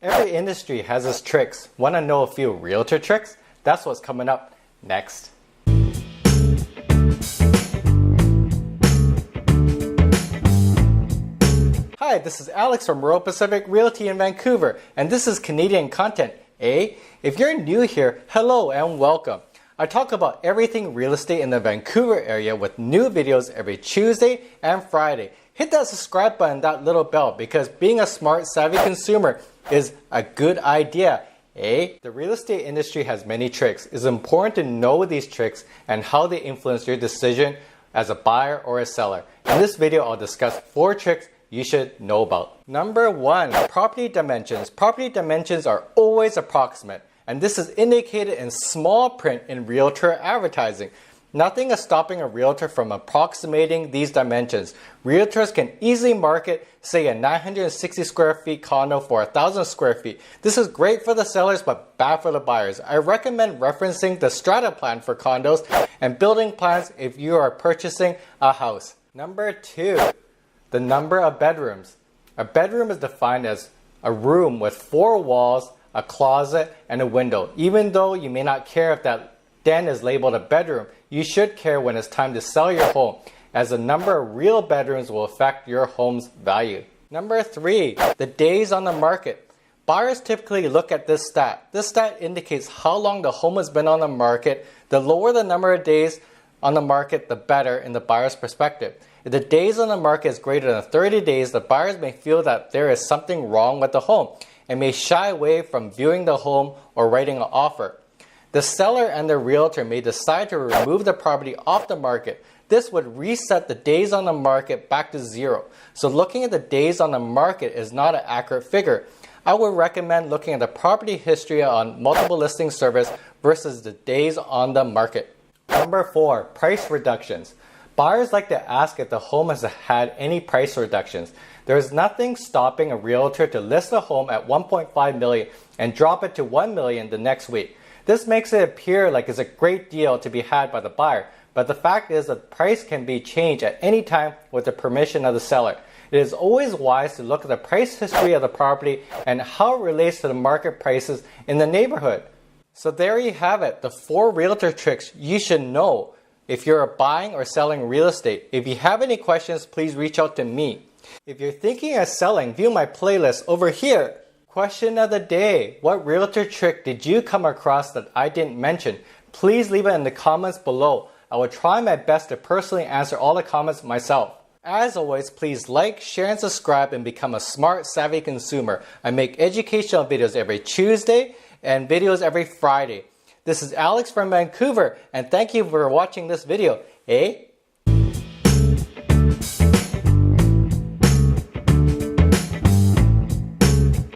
Every industry has its tricks. Want to know a few realtor tricks? That's what's coming up next. Hi, this is Alex from Rural Pacific Realty in Vancouver, and this is Canadian content. If you're new here, hello and welcome. I talk about everything real estate in the Vancouver area with new videos every Tuesday and Friday. Hit that subscribe button, that little bell, because being a smart, savvy consumer is a good idea. The real estate industry has many tricks. It's important to know these tricks and how they influence your decision as a buyer or a seller. In this video, I'll discuss 4 tricks you should know about. Number 1, property dimensions. Property dimensions are always approximate, and this is indicated in small print in realtor advertising. Nothing is stopping a realtor from approximating these dimensions. Realtors can easily market, say, a 960 square feet condo for 1,000 square feet. This is great for the sellers but bad for the buyers. I recommend referencing the strata plan for condos and building plans if you are purchasing a house. Number 2, the number of bedrooms. A bedroom is defined as a room with 4 walls, a closet, and a window. Even though you may not care if that den is labeled a bedroom, you should care when it's time to sell your home, as the number of real bedrooms will affect your home's value. Number 3, the days on the market. Buyers typically look at this stat. This stat indicates how long the home has been on the market. The lower the number of days on the market, the better in the buyer's perspective. If the days on the market is greater than 30 days, the buyers may feel that there is something wrong with the home and may shy away from viewing the home or writing an offer. The seller and the realtor may decide to remove the property off the market. This would reset the days on the market back to 0. So looking at the days on the market is not an accurate figure. I would recommend looking at the property history on multiple listing service versus the days on the market. Number 4, price reductions. Buyers like to ask if the home has had any price reductions. There is nothing stopping a realtor to list a home at $1.5 million and drop it to $1 million the next week. This makes it appear like it's a great deal to be had by the buyer, but the fact is that the price can be changed at any time with the permission of the seller. It is always wise to look at the price history of the property and how it relates to the market prices in the neighborhood. So there you have it, the 4 realtor tricks you should know if you're buying or selling real estate. If you have any questions, please reach out to me. If you're thinking of selling, view my playlist over here. Question of the day. What realtor trick did you come across that I didn't mention? Please leave it in the comments below. I will try my best to personally answer all the comments myself. As always, please like, share, and subscribe and become a smart, savvy consumer. I make educational videos every Tuesday and videos every Friday. This is Alex from Vancouver, and thank you for watching this video.